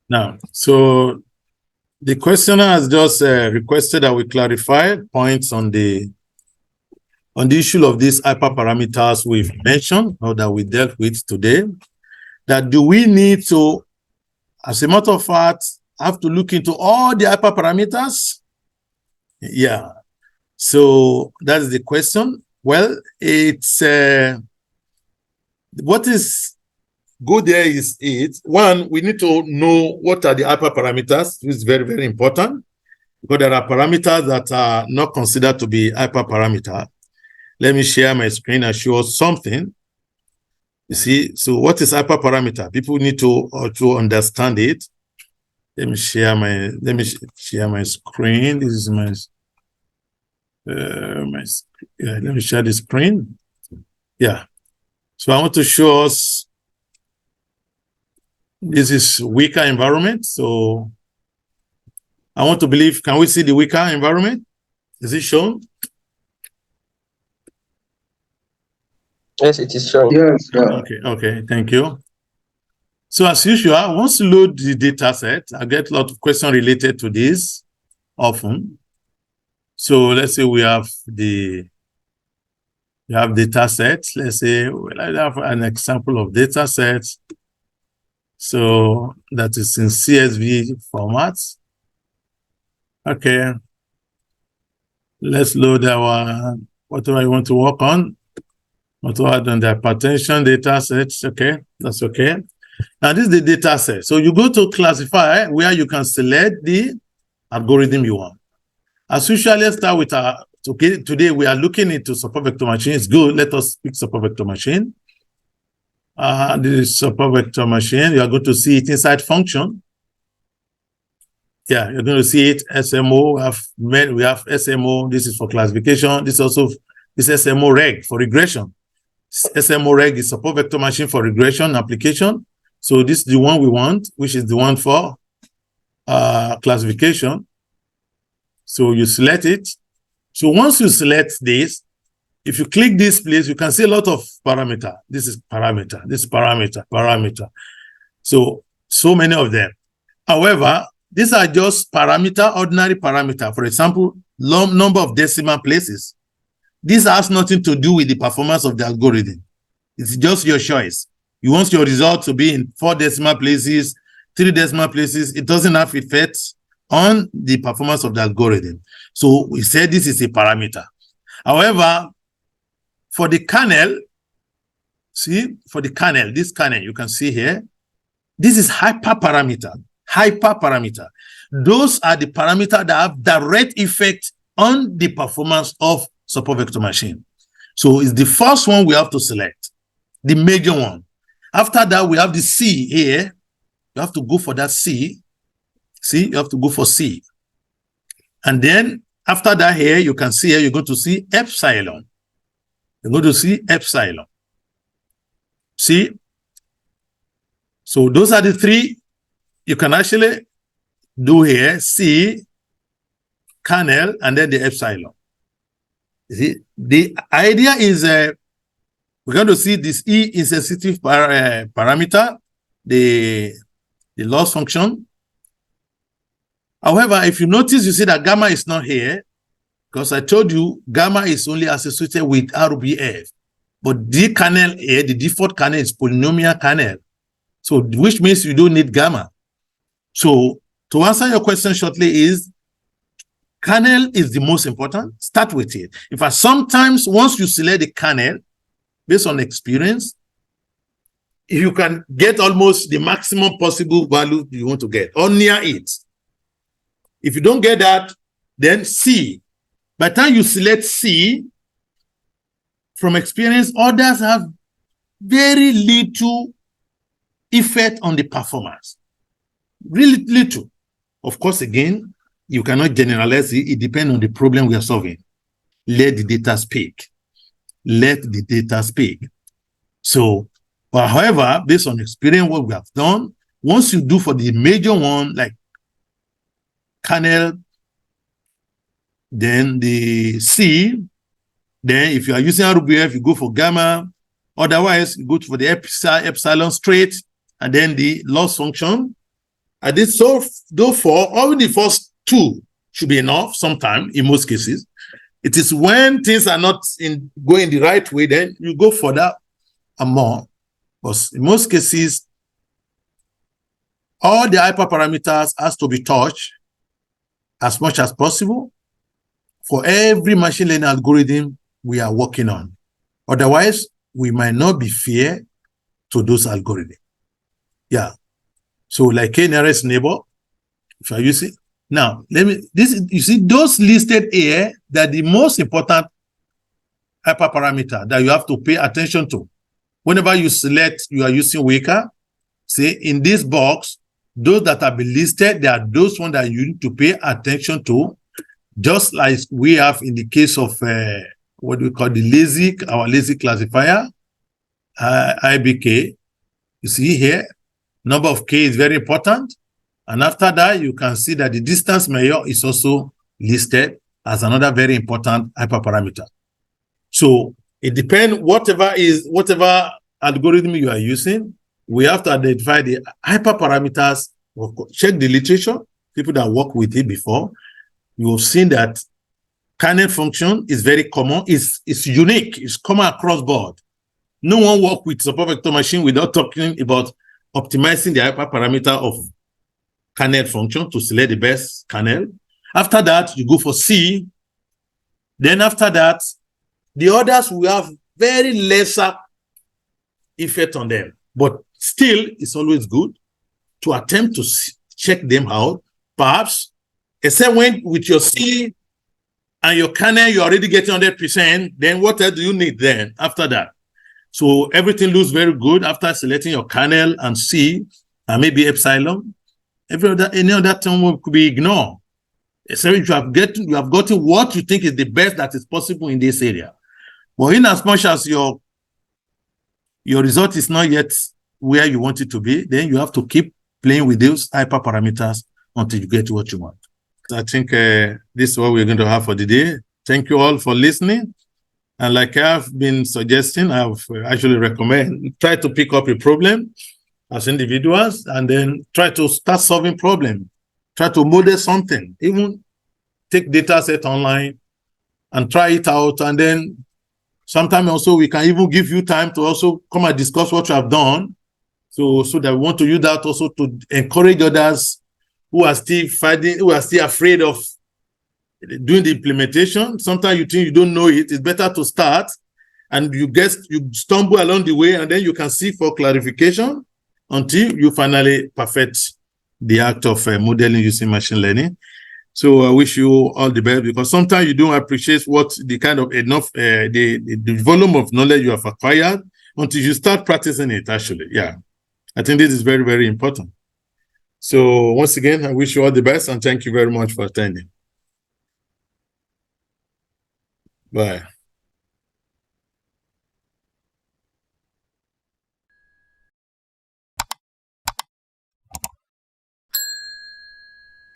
Now, so the questioner has just requested that we clarify points on the issue of these hyperparameters we've mentioned or that we dealt with today. That do we need to, as a matter of fact, have to look into all the hyperparameters? Yeah. So that's the question. Well, it's what is good there is one, we need to know what are the hyperparameters, which is very, very important, because there are parameters that are not considered to be hyperparameter. Let me share my screen and show us something. You see, so what is hyperparameter? People need to understand it. Let me share my screen. This is my let me share the screen. Yeah. So I want to show us, this is weaker environment. So I want to believe, can we see the weaker environment? Is it shown? Yes, it is shown. Yes. Okay, thank you. So as usual, once you load the data set, I get a lot of questions related to this often. So let's say we have data sets. Let's say I have an example of data sets. So that is in CSV format. Okay. Let's load our, whatever I want to work on. Whatever on the hypertension data sets. Okay, that's okay. Now this is the data set. So you go to classify where you can select the algorithm you want. As usual, let's start with okay, today we are looking into support vector machine. It's good. Let us pick support vector machine. This is support vector machine. You are going to see it inside function. Yeah, you're going to see it SMO. We have SMO. This is for classification. This also is SMO reg for regression. SMO reg is support vector machine for regression application. So this is the one we want, which is the one for classification. So you select it. So once you select this, if you click this place, you can see a lot of parameter. This is parameter, this is parameter. So many of them. However, these are just parameter, ordinary parameter. For example, number of decimal places. This has nothing to do with the performance of the algorithm. It's just your choice. You want your result to be in 4 decimal places, 3 decimal places. It doesn't have effect on the performance of the algorithm. So we said this is a parameter. However, for the kernel, see, for the kernel, this kernel you can see here, this is hyperparameter. Hyperparameter. Those are the parameters that have direct effect on the performance of support vector machine. So it's the first one we have to select, the major one. After that, we have the C here. You have to go for that C. See, you have to go for C. And then after that here, you can see here, you're going to see epsilon. You're going to see epsilon. See? So those are the 3 you can actually do here. C, kernel, and then the epsilon. You see? The idea is we're going to see this E insensitive parameter, the loss function. However, if you notice, you see that gamma is not here, because I told you gamma is only associated with RBF. But the kernel here, the default kernel is polynomial kernel. So, which means you don't need gamma. So, to answer your question shortly is, kernel is the most important. Start with it. In fact, sometimes once you select the kernel, based on experience, you can get almost the maximum possible value you want to get, or near it. If you don't get that, then C. By the time you select C, from experience, others have very little effect on the performance. Really little. Of course, again, you cannot generalize it. It depends on the problem we are solving. Let the data speak. Let the data speak. So, but however, based on experience, what we have done, once you do for the major one, like kernel, then the C, then if you are using RBF, you go for gamma. Otherwise, you go for the epsilon straight, and then the loss function. I did so those 4, or the first 2 should be enough sometime in most cases. It is when things are not going the right way, then you go further and more. But in most cases, all the hyperparameters has to be touched as much as possible for every machine learning algorithm we are working on. Otherwise, we might not be fair to those algorithms. Yeah. So like k-nearest neighbor, if I use it. Now, you see those listed here, that the most important hyperparameter that you have to pay attention to. Whenever you select, you are using Weka, say in this box, those that have been listed, they are those ones that you need to pay attention to, just like we have in the case of what we call our lazy classifier, IBK. You see here, number of K is very important. And after that, you can see that the distance measure is also listed as another very important hyperparameter. So it depends, whatever algorithm you are using, we have to identify the hyperparameters, check the literature, people that work with it before. You have seen that kernel function is very common, it's unique, it's common across board. No one works with support vector machine without talking about optimizing the hyperparameter of kernel function to select the best kernel. After that, you go for C. Then after that, the others will have very lesser effect on them. But still, it's always good to attempt to check them out. Perhaps, except when with your C and your kernel, you're already getting 100%, then what else do you need then after that? So everything looks very good after selecting your kernel and C and maybe epsilon. Any other term could be ignored. So you have gotten what you think is the best that is possible in this area. But in as much as your result is not yet where you want it to be, then you have to keep playing with those hyperparameters until you get what you want. I think this is what we're going to have for the day. Thank you all for listening. And like I've been suggesting, I've actually recommend, try to pick up a problem as individuals and then try to start solving problems. Try to model something, even take data set online and try it out. And then sometimes also we can even give you time to also come and discuss what you have done. So that we want to use that also to encourage others who are still fighting, who are still afraid of doing the implementation. Sometimes you think you don't know it. It's better to start and you stumble along the way and then you can see for clarification until you finally perfect the act of modeling using machine learning. So I wish you all the best, because sometimes you don't appreciate what the kind of the volume of knowledge you have acquired until you start practicing it actually. Yeah, I think this is very, very important. So once again, I wish you all the best and thank you very much for attending. Bye.